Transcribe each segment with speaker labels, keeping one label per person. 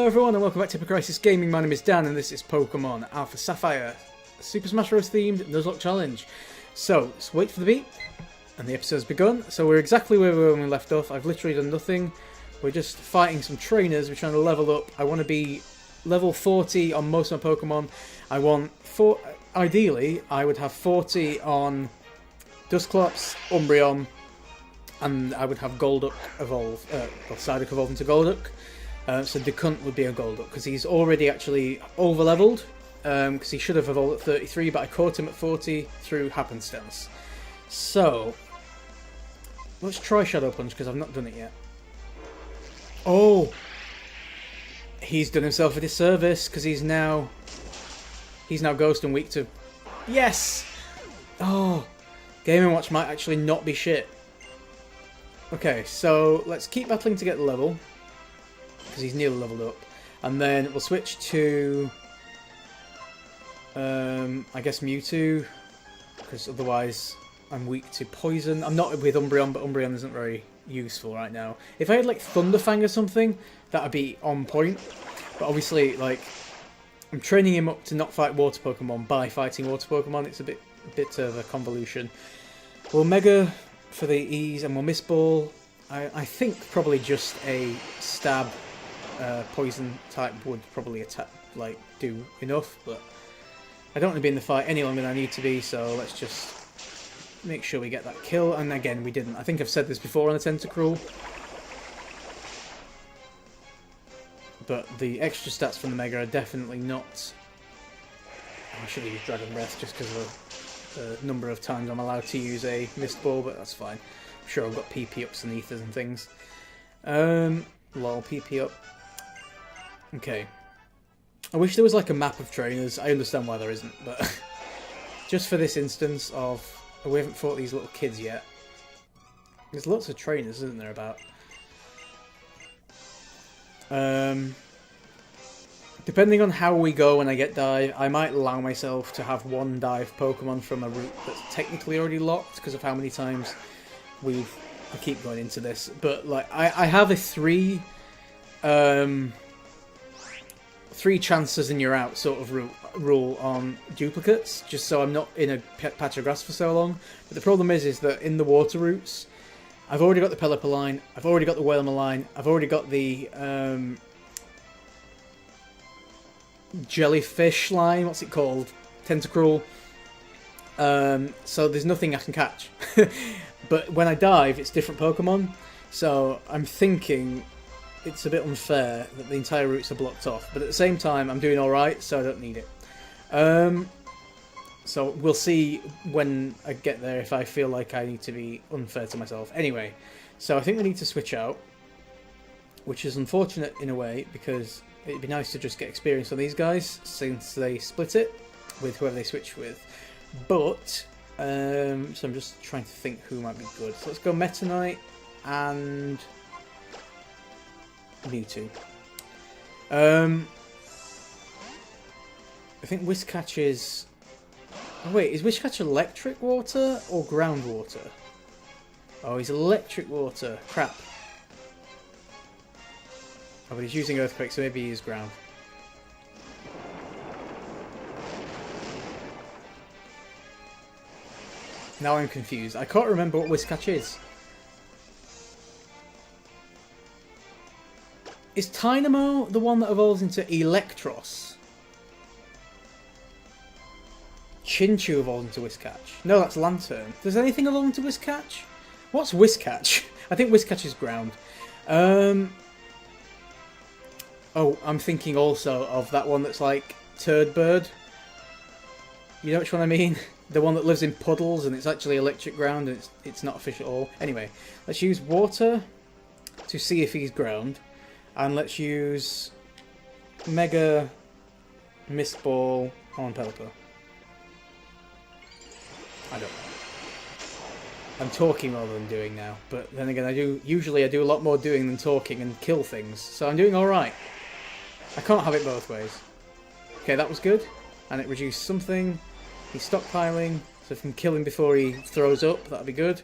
Speaker 1: Hello everyone and welcome back to HippoCrisis Gaming. My name is Dan and this is Pokémon Alpha Sapphire, Super Smash Bros. Themed Nuzlocke challenge. So, let's wait for the beat and the episode's begun. So we're exactly where we were when we left off. I've literally done nothing. We're just fighting some trainers. We're trying to level up. I want to be level 40 on most of my Pokemon. I want, ideally, I would have 40 on Dusclops, Umbreon, and I would have Golduck evolve, or Psyduck evolve into Golduck. So Decunt would be a Golduck, because he's already actually over-leveled, because he should have evolved at 33, but I caught him at 40 through happenstance. So, let's try Shadow Punch, because I've not done it yet. Oh! He's done himself a disservice, because he's now Ghost and weak to... Yes! Oh! Game & Watch might actually not be shit. Okay, so let's keep battling to get the level, because he's nearly leveled up, and then we'll switch to I guess Mewtwo, because otherwise I'm weak to poison. I'm not with Umbreon, but Umbreon isn't very useful right now. If I had like Thunderfang or something, that would be on point, but obviously like I'm training him up to not fight water Pokemon by fighting water Pokemon. It's a bit of a convolution. We'll Mega for the ease, and we'll Miss Ball. I think probably just a stab poison type would probably do enough, but I don't want to be in the fight any longer than I need to be, so let's just make sure we get that kill. And again, we didn't. I think I've said this before on the Tentacruel, but the extra stats from the Mega are definitely not... I should have used Dragon Breath just because of the number of times I'm allowed to use a Mist Ball, but that's fine. I'm sure I've got PP ups and ethers and things. Lol, PP up. Okay. I wish there was like a map of trainers. I understand why there isn't, but just for this instance of... we haven't fought these little kids yet. There's lots of trainers, isn't there, about? Depending on how we go when I get dive, I might allow myself to have one dive Pokemon from a route that's technically already locked because of how many times I keep going into this. But like, I have a three chances and you're out sort of rule on duplicates, just so I'm not in a patch of grass for so long. But the problem is that in the water routes, I've already got the Pelipper line, I've already got the Whalmer line, I've already got the jellyfish line, what's it called? Tentacruel. So there's nothing I can catch. But when I dive, it's different Pokemon. So I'm thinking it's a bit unfair that the entire routes are blocked off. But at the same time, I'm doing alright, so I don't need it. So we'll see when I get there if I feel like I need to be unfair to myself. Anyway, so I think we need to switch out, which is unfortunate in a way, because it'd be nice to just get experience on these guys since they split it with whoever they switch with. But, so I'm just trying to think who might be good. So let's go Meta Knight and Mewtwo. I think Whiscatch is... oh wait, is Whiscatch electric water or ground water? Oh, he's electric water. Crap. Oh, but he's using Earthquake, so maybe he is ground. Now I'm confused. I can't remember what Whiscatch is. Is Tynamo the one that evolves into Electros? Chinchu evolves into Whiscatch. No, that's Lantern. Does anything evolve into Whiscatch? What's Whiscatch? I think Whiscatch is ground. Oh, I'm thinking also of that one that's like Turd Bird. You know which one I mean? The one that lives in puddles and it's actually electric ground and it's not fish at all. Anyway, let's use water to see if he's ground. And let's use Mega Mist Ball on Pelipper. I don't know. I'm talking rather than doing now, but then again, usually I do a lot more doing than talking and kill things, so I'm doing alright. I can't have it both ways. Okay, that was good, and it reduced something. He's stockpiling, so if I can kill him before he throws up, that'd be good.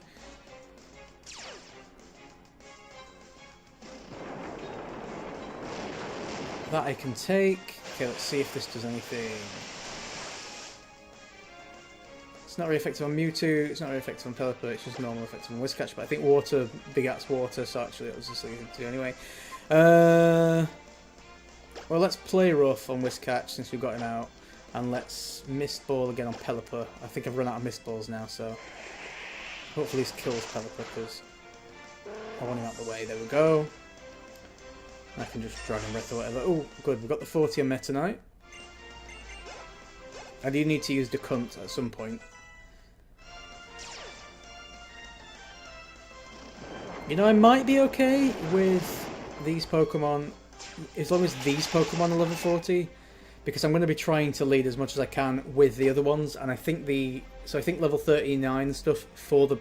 Speaker 1: That I can take. Okay, let's see if this does anything. It's not really effective on Mewtwo, it's not really effective on Pelipper, it's just normal effective on Whiscash, but I think water begats water, so actually that was just something to do anyway. Well, let's play rough on Whiscash since we've got him out, and let's Mist Ball again on Pelipper. I think I've run out of Mist Balls now, so hopefully this kills Pelipper, because I want him out the way. There we go. I can just Dragon Breath or whatever. Oh, good, we've got the 40 on Meta Knight. I do need to use the Cunt at some point. You know, I might be okay with these Pokemon, as long as these Pokemon are level 40, because I'm going to be trying to lead as much as I can with the other ones, and I think I think level 39 stuff for the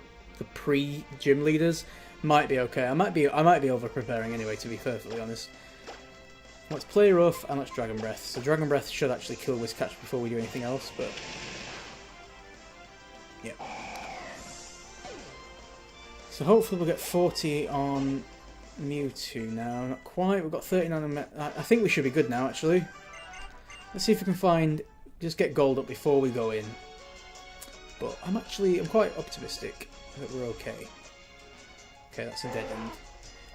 Speaker 1: pre-gym leaders might be okay. I might be over preparing anyway, to be perfectly honest. Let's play rough and let's Dragon Breath. So Dragon Breath should actually kill Whiscash before we do anything else, but yeah. So hopefully we'll get 40 on Mewtwo now. Not quite. We've got 39 on I think we should be good now, actually. Let's see if we can just get gold up before we go in. But I'm quite optimistic that we're okay. Okay, that's a dead end.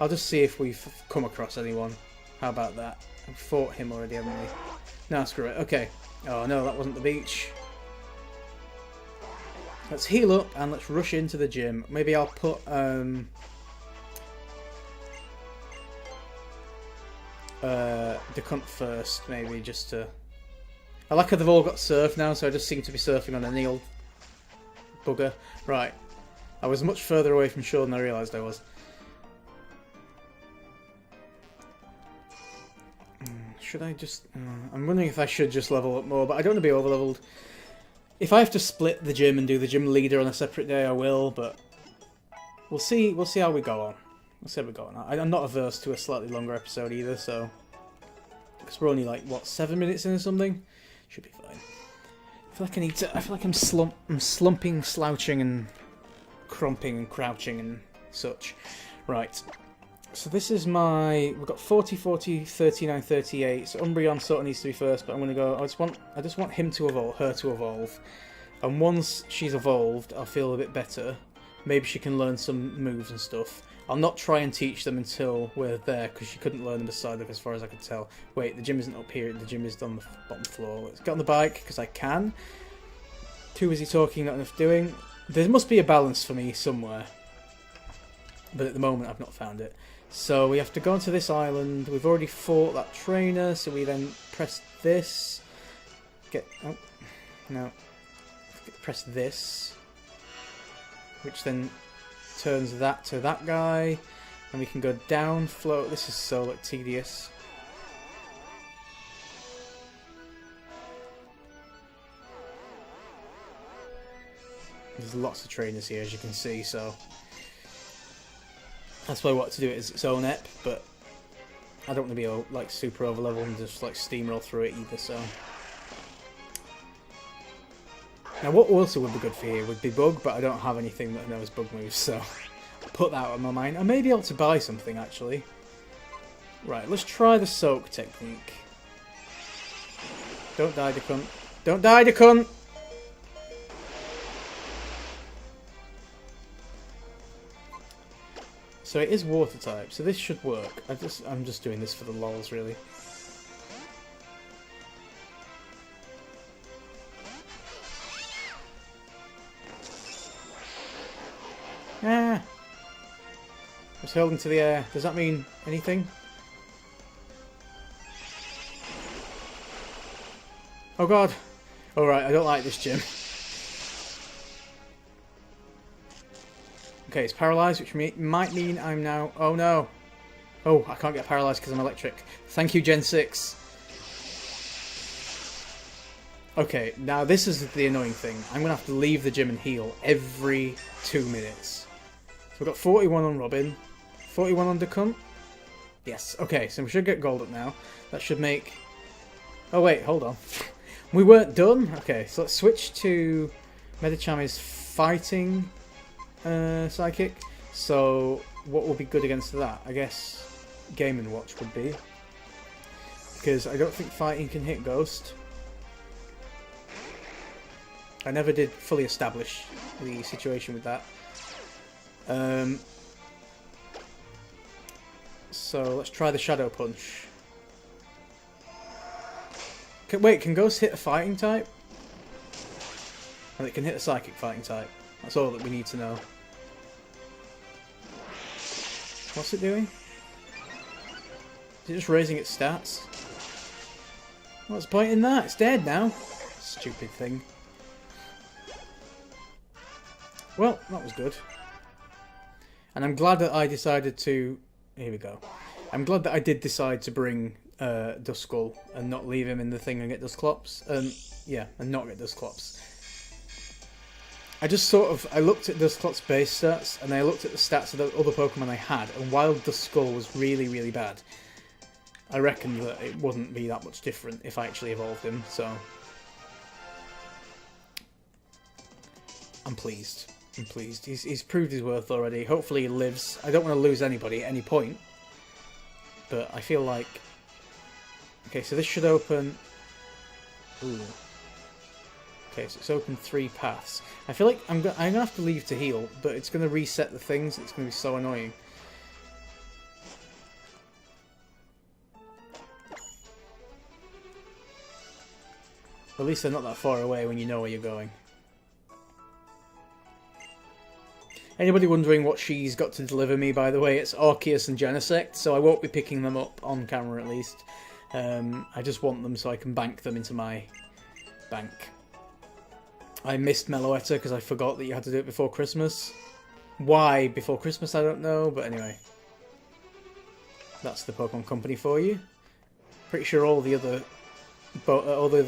Speaker 1: I'll just see if we've come across anyone. How about that? I've fought him already, haven't we? No, screw it. Okay. Oh no, that wasn't the beach. Let's heal up and let's rush into the gym. Maybe I'll put the Cunt first, maybe, just to... I like how they've all got surf now, so I just seem to be surfing on a Neil bugger. Right. I was much further away from shore than I realised I was. Should I just... I'm wondering if I should just level up more, but I don't want to be over-leveled. If I have to split the gym and do the gym leader on a separate day, I will, but we'll see how we go on. We'll see how we go on. I'm not averse to a slightly longer episode either, so... Because we're only, like, what, 7 minutes in or something? Should be fine. I feel like I need to... I feel like I'm slumping, slouching, and crumping and crouching and such. Right. So this is my... We've got 40, 40, 39, 38. So Umbreon sort of needs to be first, but I'm going to go... I just want him to evolve, her to evolve. And once she's evolved, I'll feel a bit better. Maybe she can learn some moves and stuff. I'll not try and teach them until we're there, because she couldn't learn them beside her as far as I could tell. Wait, the gym isn't up here, the gym is on the bottom floor. Let's get on the bike, because I can. Too busy talking, not enough doing. There must be a balance for me somewhere. But at the moment, I've not found it. So we have to go onto this island. We've already fought that trainer, so we then press this. Oh, no. Press this. Which then turns that to that guy. And we can go down, float. This is so, like, tedious. There's lots of trainers here, as you can see, so... That's why I want to do it as its own ep, but I don't want to be like super over leveled and just like steamroll through it either, so... Now what also would be good for here would be Bug, but I don't have anything that knows Bug moves, so I'll put that on my mind. I may be able to buy something, actually. Right, let's try the Soak technique. Don't die, cunt. Don't die, cunt! So it is water type, so this should work. I'm just doing this for the lols, really. Ah! I was held into the air. Does that mean anything? Oh god! Alright, I don't like this gym. Okay, it's paralysed, which might mean I'm now... Oh no! Oh, I can't get paralysed because I'm electric. Thank you, Gen 6. Okay, now this is the annoying thing. I'm going to have to leave the gym and heal every 2 minutes. So we've got 41 on Robin. 41 on Cunt. Yes, okay, so we should get gold up now. That should make... Oh wait, hold on. We weren't done? Okay, so let's switch to... Medicham is fighting... Psychic. So what will be good against that? I guess Game & Watch would be. because I don't think fighting can hit Ghost. I never did fully establish the situation with that. So let's try the Shadow Punch. Wait, can Ghost hit a fighting type? And it can hit a psychic fighting type. That's all that we need to know. What's it doing? Is it just raising its stats? What's the point in that? It's dead now. Stupid thing. Well, that was good. And I'm glad that I decided to... Here we go. I'm glad that I did decide to bring Duskull and not leave him in the thing and get Dusclops. Yeah, and not get Dusclops. I just sort of... I looked at Dusclops' base stats, and I looked at the stats of the other Pokemon I had, and while Duskull was really, really bad, I reckon that it wouldn't be that much different if I actually evolved him, so... I'm pleased. I'm pleased. He's proved his worth already. Hopefully he lives. I don't want to lose anybody at any point. But I feel like... Okay, so this should open... Ooh. Okay, so it's opened 3 paths. I feel like I'm gonna have to leave to heal, but it's going to reset the things. It's going to be so annoying. At least they're not that far away when you know where you're going. Anybody wondering what she's got to deliver me, by the way, it's Arceus and Genesect, so I won't be picking them up on camera at least. I just want them so I can bank them into my bank. I missed Meloetta because I forgot that you had to do it before Christmas. Why before Christmas, I don't know, but anyway. That's the Pokemon Company for you. Pretty sure all the other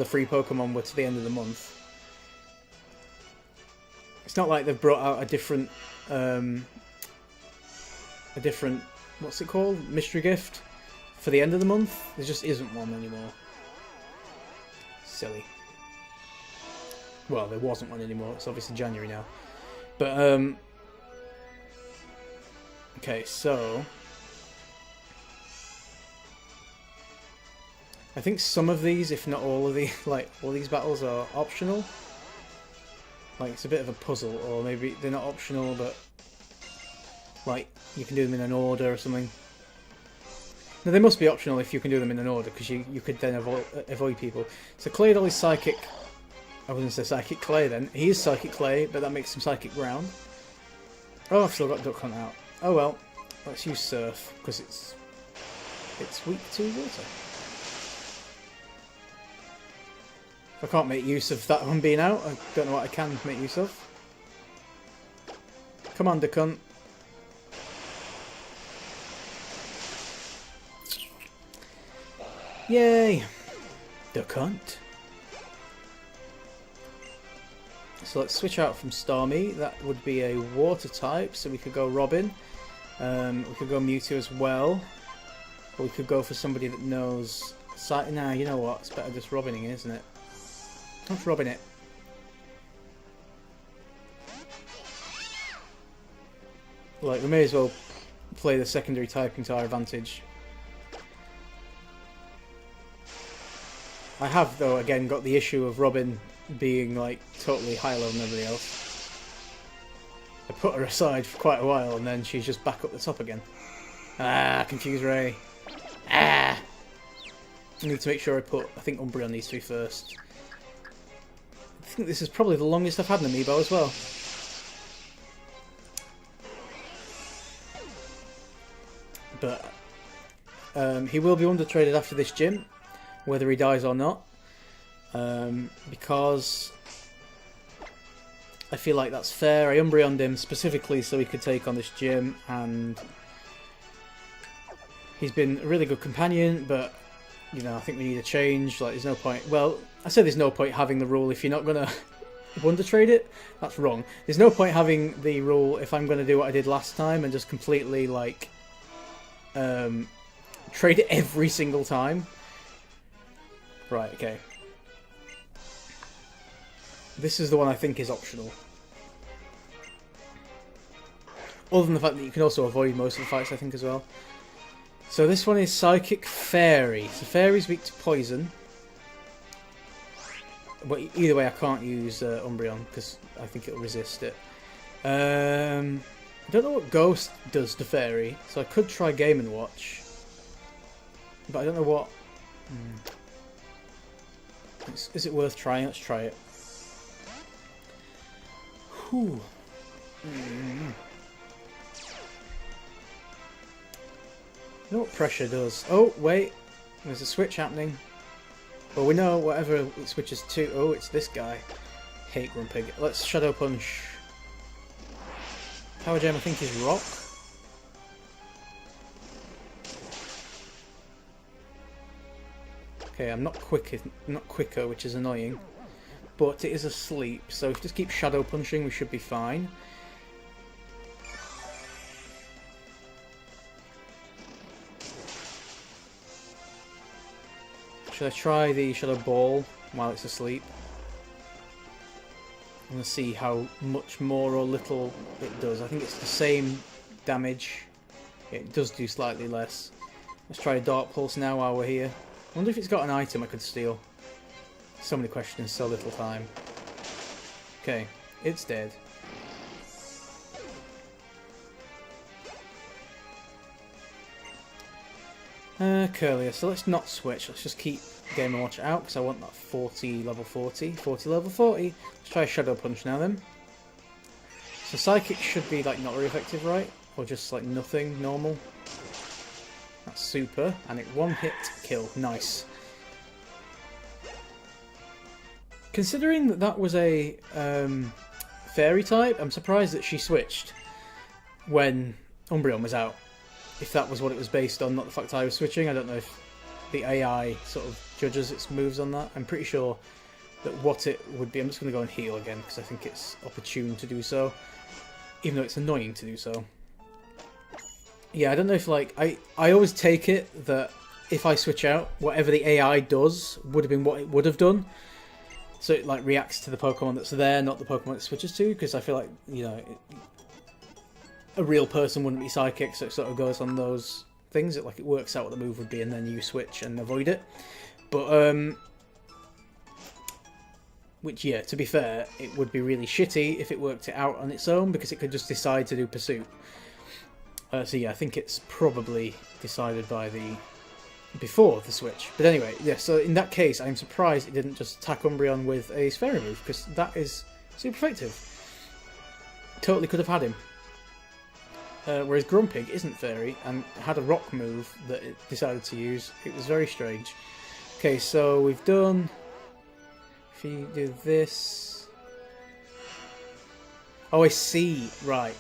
Speaker 1: free Pokemon were to the end of the month. It's not like they've brought out a different, what's it called? Mystery gift for the end of the month. There just isn't one anymore. Silly. Well, there wasn't one anymore. It's obviously January now. But, okay, so... I think some of these, if not all of the, like, all these battles are optional. Like, it's a bit of a puzzle, or maybe they're not optional, but... Like, you can do them in an order or something. No, they must be optional if you can do them in an order, because you could then avoid people. So Claydol is Psychic... I was going to say Psychic Clay then. He is Psychic Clay, but that makes him Psychic Ground. Oh, I've still got Duck Hunt out. Oh well, let's use Surf, because it's weak to water. If I can't make use of that one being out, I don't know what I can make use of. Come on, Duck Hunt. Yay! Duck Hunt. So let's switch out from Starmie. That would be a water type, so we could go Robin. We could go Mewtwo as well. Or we could go for somebody that knows... Nah, you know what? It's better just Robining it, isn't it? Let's Robin it. Like, we may as well play the secondary typing to our advantage. I have, though, again, got the issue of Robin being, like, totally high-low than everybody else. I put her aside for quite a while, and then she's just back up the top again. Ah, Confuse Ray. Ah! I need to make sure I put, I think, Umbreon needs to be first. I think this is probably the longest I've had an amiibo as well. But he will be under-traded after this gym, whether he dies or not. Because I feel like that's fair. I Umbreoned him specifically so he could take on this gym, and he's been a really good companion, but you know, I think we need a change. Like, there's no point. Well, I say there's no point having the rule if you're not gonna wonder trade it. That's wrong. There's no point having the rule if I'm gonna do what I did last time and just completely like trade it every single time. Right. Okay. This is the one I think is optional. Other than the fact that you can also avoid most of the fights, I think, as well. So this one is Psychic Fairy. So Fairy's weak to poison. But either way, I can't use Umbreon because I think it'll resist it. I don't know what Ghost does to Fairy, so I could try Game & Watch. But I don't know what... Is it worth trying? Let's try it. Whew. You know what pressure does? Oh, wait. There's a switch happening. Well, we know whatever it switches to... Oh, it's this guy. Hate Grumpig. Let's Shadow Punch. Power Gem, I think, is Rock. Okay, I'm not quicker, which is annoying. But it is asleep, so if we just keep Shadow Punching, we should be fine. Should I try the Shadow Ball while it's asleep? I'm going to see how much more or little it does. I think it's the same damage. It does do slightly less. Let's try a Dark Pulse now while we're here. I wonder if it's got an item I could steal. So many questions, so little time. Okay, it's dead. Curlier, so let's not switch, let's just keep Game & Watch out because I want that 40 level 40. 40 level 40. Let's try Shadow Punch now then. So Psychic should be like not very effective, right? Or just like nothing, normal. That's super, and it one hit kill, nice. Considering that that was a Fairy type, I'm surprised that she switched when Umbreon was out. If that was what it was based on, not the fact I was switching. I don't know if the AI sort of judges its moves on that. I'm pretty sure that what it would be... I'm just going to go and heal again, because I think it's opportune to do so. Even though it's annoying to do so. Yeah, I don't know if, like... I always take it that if I switch out, whatever the AI does would have been what it would have done. So it, like, reacts to the Pokemon that's there, not the Pokemon it switches to, because I feel like, you know... a real person wouldn't be psychic, so it sort of goes on those things. It like it works out what the move would be, and then you switch and avoid it. But which, yeah, to be fair, it would be really shitty if it worked it out on its own, because it could just decide to do Pursuit. So yeah, I think it's probably decided by the before the switch. But anyway, yeah. So in that case, I'm surprised it didn't just attack Umbreon with a Fairy move, because that is super effective. Totally could have had him. Whereas Grumpig isn't Fairy and had a rock move that it decided to use. It was very strange. Okay, so we've done... If you do this... Oh, I see. Right.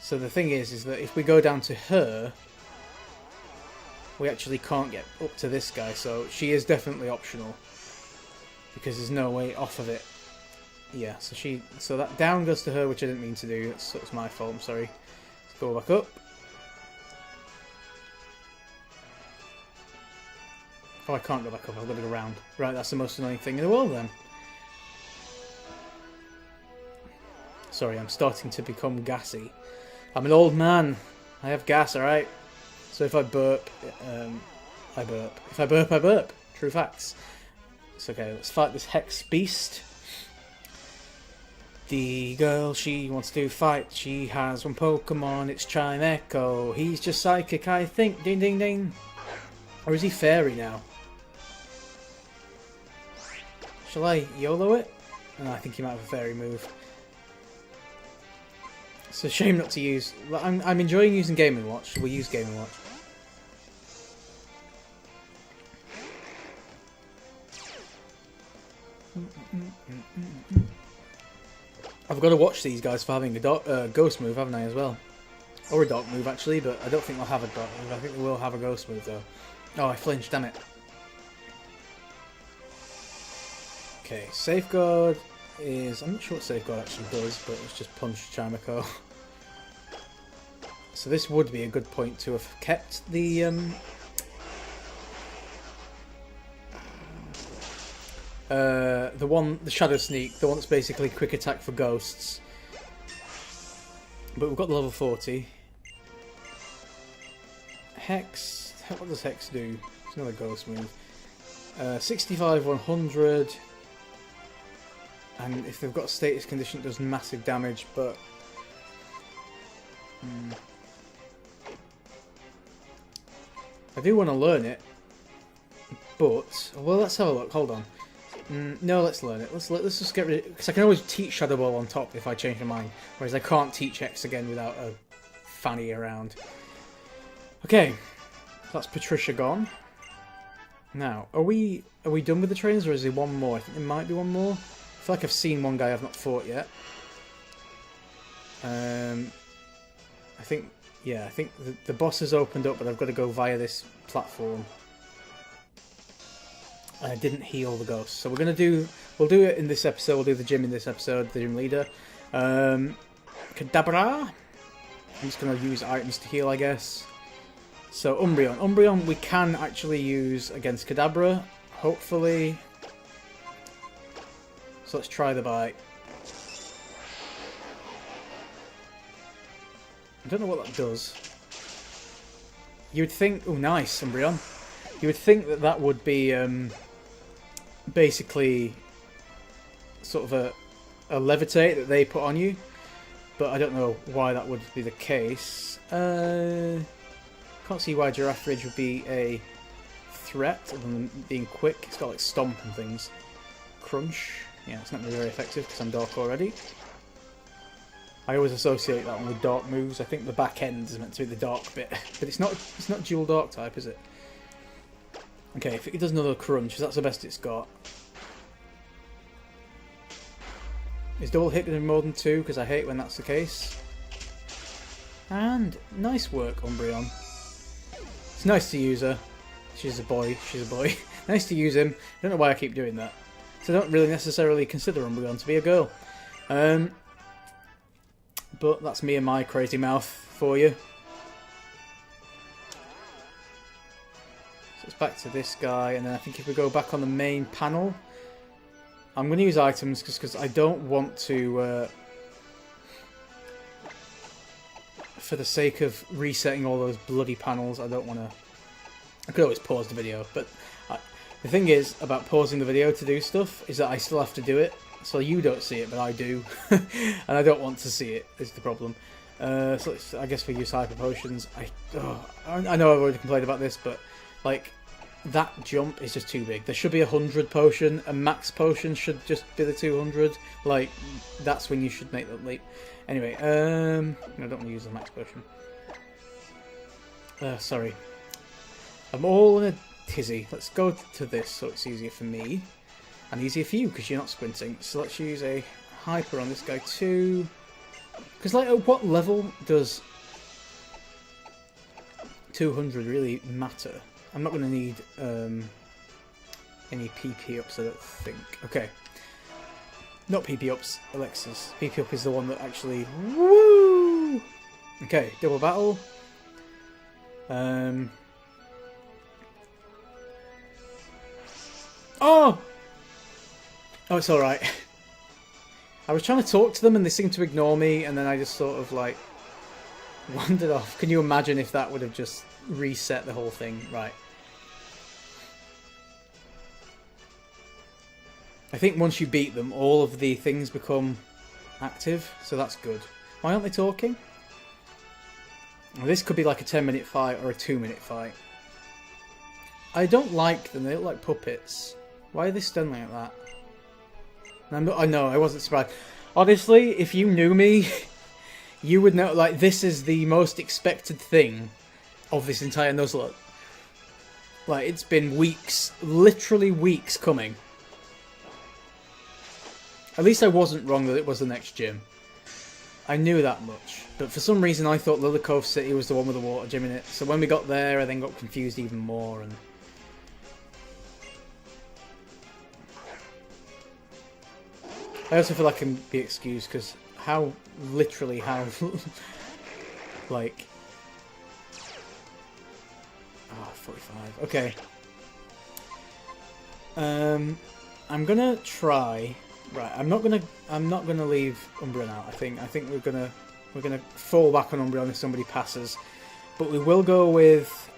Speaker 1: So the thing is that if we go down to her, we actually can't get up to this guy. So she is definitely optional, because there's no way off of it. Yeah, so that down goes to her, which I didn't mean to do. That's my fault. I'm sorry. Let's go back up. Oh, I can't go back up. I've got to go round. Right, that's the most annoying thing in the world then. Sorry, I'm starting to become gassy. I'm an old man. I have gas, alright? So if I burp, I burp. If I burp, I burp. True facts. It's okay. Let's fight this Hex Beast. The girl she wants to fight, she has one Pokemon, it's Chime Echo. He's just Psychic, I think. Ding, ding, ding. Or is he Fairy now? Shall I YOLO it? No, I think he might have a Fairy move. It's a shame not to use... I'm enjoying using Game & Watch. We'll use Game & Watch. I've got to watch these guys for having a ghost move, haven't I, as well? Or a dark move, actually, but I don't think they'll have a dark move. I think they will have a ghost move, though. Oh, I flinched, damn it. Okay, Safeguard is... I'm not sure what Safeguard actually does, but it's just punch Chimeco. So this would be a good point to have kept the... the Shadow Sneak, the one that's basically quick attack for ghosts. But we've got the level 40. Hex. What does Hex do? It's another ghost move. 65, 100. And if they've got a status condition, it does massive damage, but... I do want to learn it, but... Well, let's have a look. Hold on. No, let's learn it. Let's just get rid of it. Because I can always teach Shadow Ball on top if I change my mind. Whereas I can't teach X again without a fanny around. Okay. That's Patricia gone. Now, are we done with the trainers, or is there one more? I think there might be one more. I feel like I've seen one guy I've not fought yet. I think the boss has opened up, but I've got to go via this platform. I didn't heal the ghost, so we'll do it in this episode. We'll do the gym in this episode, the gym leader. Kadabra. I'm just going to use items to heal, I guess. So Umbreon. Umbreon we can actually use against Kadabra, hopefully. So let's try the bite. I don't know what that does. You would think... Oh, nice, Umbreon. You would think that that would be basically sort of a levitate that they put on you. But I don't know why that would be the case. Can't see why Giraffe Ridge would be a threat other than being quick. It's got like Stomp and things. Crunch. Yeah, it's not going to be very effective because I'm Dark already. I always associate that one with Dark moves. I think the back end is meant to be the Dark bit. But it's not dual Dark type, is it? Okay, if it does another Crunch, that's the best it's got. Is double hit going to be more than 2? Because I hate when that's the case. And nice work, Umbreon. It's nice to use her. She's a boy. She's a boy. Nice to use him. I don't know why I keep doing that. So I don't really necessarily consider Umbreon to be a girl. But that's me and my crazy mouth for you. So it's back to this guy, and then I think if we go back on the main panel, I'm going to use items because I don't want to, for the sake of resetting all those bloody panels, I don't want to... I could always pause the video, but the thing is about pausing the video to do stuff is that I still have to do it. So you don't see it, but I do. And I don't want to see it, is the problem. So I guess we use Hyper Potions. I know I've already complained about this, but like that jump is just too big. There should be 100 potion. A max potion should just be the 200. Like, that's when you should make that leap. Anyway, I don't want to use the max potion. Sorry. I'm all in a tizzy. Let's go to this so it's easier for me. And easier for you because you're not sprinting. So let's use a Hyper on this guy too. Because like, at what level does 200 really matter? I'm not going to need any PP ups, I don't think. Okay. Not PP ups, Alexis. PP up is the one that actually... Woo! Okay, double battle. Oh! Oh, it's alright. I was trying to talk to them and they seemed to ignore me, and then I just sort of like wandered off. Can you imagine if that would have just reset the whole thing? Right. I think once you beat them, all of the things become active, so that's good. Why aren't they talking? Well, this could be like a 10-minute fight or a 2-minute fight. I don't like them, they look like puppets. Why are they stunned like that? I know, I wasn't surprised. Honestly, if you knew me, you would know, like, this is the most expected thing of this entire Nuzlocke. Like, it's been weeks, literally weeks coming. At least I wasn't wrong that it was the next gym. I knew that much. But for some reason I thought Lily Cove City was the one with the water gym in it. So when we got there, I then got confused even more. And I also feel like I can be excused because how like 45. Okay. I'm gonna try. Right, I'm not gonna leave Umbreon out. I think we're gonna fall back on Umbreon if somebody passes, but we will go with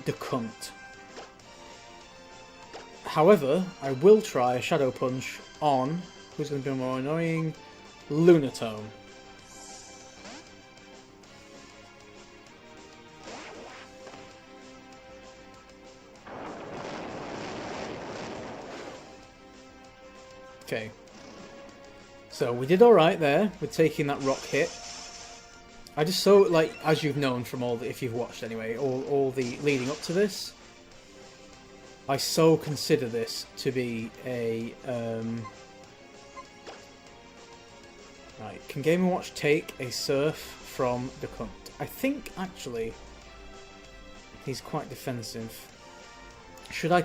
Speaker 1: the cunt. However, I will try a Shadow Punch on, who's going to be more annoying, Lunatone. Okay. So we did alright there with taking that rock hit. I just so, like, as you've known from all the, if you've watched anyway, all the leading up to this, I so consider this to be a, right, can Game & Watch take a surf from the cunt? I think, actually, he's quite defensive. Should I,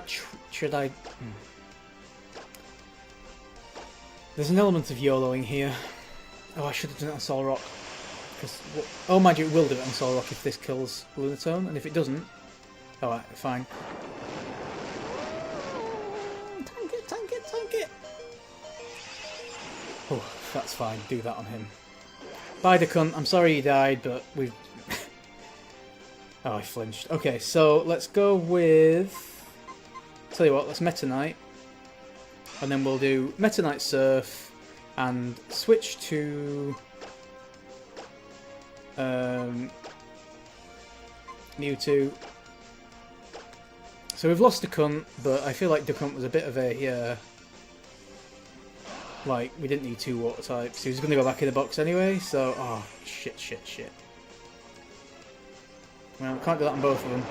Speaker 1: There's an element of YOLOing here. Oh, I should have done it on Solrock. Oh, mind you, it will do it on Solrock if this kills Lunatone, and if it doesn't... Alright, fine. Tank it, tank it, tank it! Oh, that's fine, do that on him. Bye, the cunt, I'm sorry you died, but we've... Oh, I flinched. Okay, so let's go with... Tell you what, let's Meta Knight. And then we'll do Meta Knight Surf and switch to Mewtwo. So we've lost Ducunt, but I feel like Ducunt was a bit of a like, we didn't need two water types. He was going to go back in the box anyway, so oh shit. Well, can't do that on both of them.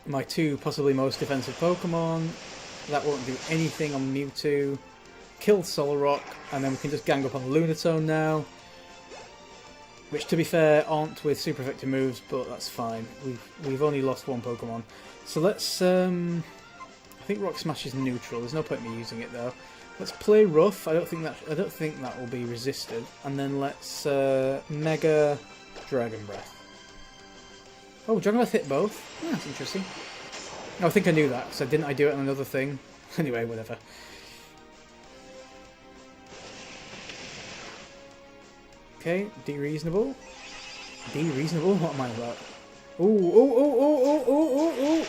Speaker 1: My two possibly most defensive Pokemon. That won't do anything on Mewtwo. Kill Solrock, and then we can just gang up on Lunatone now. Which, to be fair, aren't with super effective moves, but that's fine. We've only lost one Pokemon. So let's... I think Rock Smash is neutral. There's no point in me using it though. Let's play Rough. I don't think that will be resisted. And then let's Mega Dragon Breath. Oh, Dragon Breath hit both. Yeah, that's interesting. I think I knew that, because didn't I do it on another thing? Anyway, whatever. Okay, D reasonable. D reasonable? What am I about? Ooh.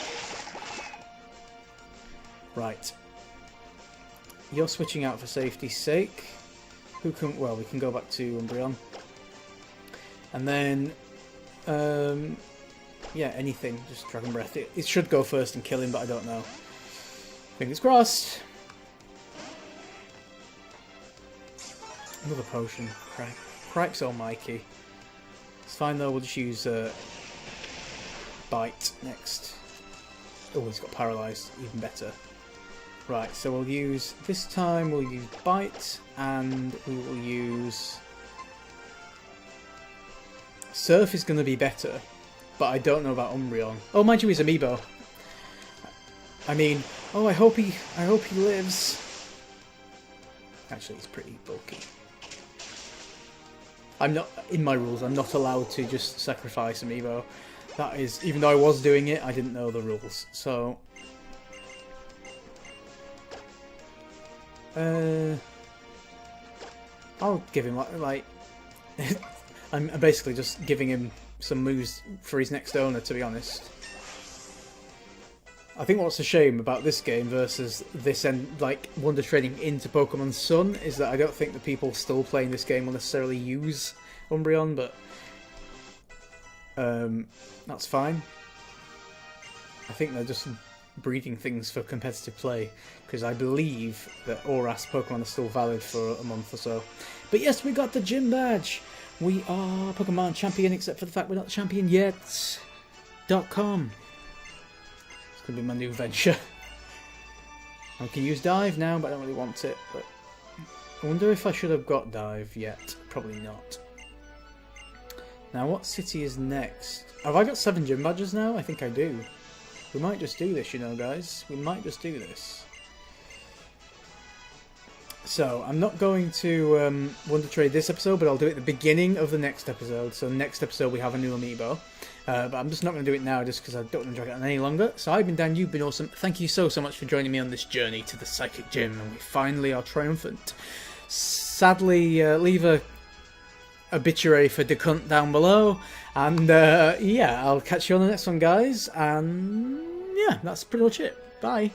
Speaker 1: Right. You're switching out for safety's sake. Who can... Well, we can go back to Umbreon. And then... yeah, anything. Just Dragon Breath. It should go first and kill him, but I don't know. Fingers crossed. Another potion. Cripe's almighty. It's fine though, we'll just use Bite next. Oh, he's got paralysed. Even better. Right, so we'll use... This time we'll use Bite, and we will use... Surf is going to be better. But I don't know about Umbreon. Oh, mind you, he's Amiibo. I mean, oh, I hope he lives. Actually, he's pretty bulky. I'm not, in my rules, I'm not allowed to just sacrifice Amiibo. That is, even though I was doing it, I didn't know the rules. So, I'll give him like I'm basically just giving him some moves for his next owner, to be honest. I think what's a shame about this game versus this like Wonder Trading into Pokemon Sun is that I don't think the people still playing this game will necessarily use Umbreon, but that's fine. I think they're just breeding things for competitive play, because I believe that ORAS Pokemon are still valid for a month or so. But yes, we got the gym badge! We are Pokemon champion, except for the fact we're not the champion yet. .com. It's going to be my new venture. I can use Dive now, but I don't really want it. But I wonder if I should have got Dive yet. Probably not. Now, what city is next? Have I got 7 gym badges now? I think I do. We might just do this, you know, guys. We might just do this. So, I'm not going to Wonder Trade this episode, but I'll do it at the beginning of the next episode. So, next episode we have a new Amiibo. But I'm just not going to do it now, just because I don't want to drag it on any longer. So, I've been Dan, you've been awesome. Thank you so much for joining me on this journey to the Psychic Gym, and we finally are triumphant. Sadly, leave a obituary for the cunt down below. And yeah, I'll catch you on the next one, guys. And yeah, that's pretty much it. Bye.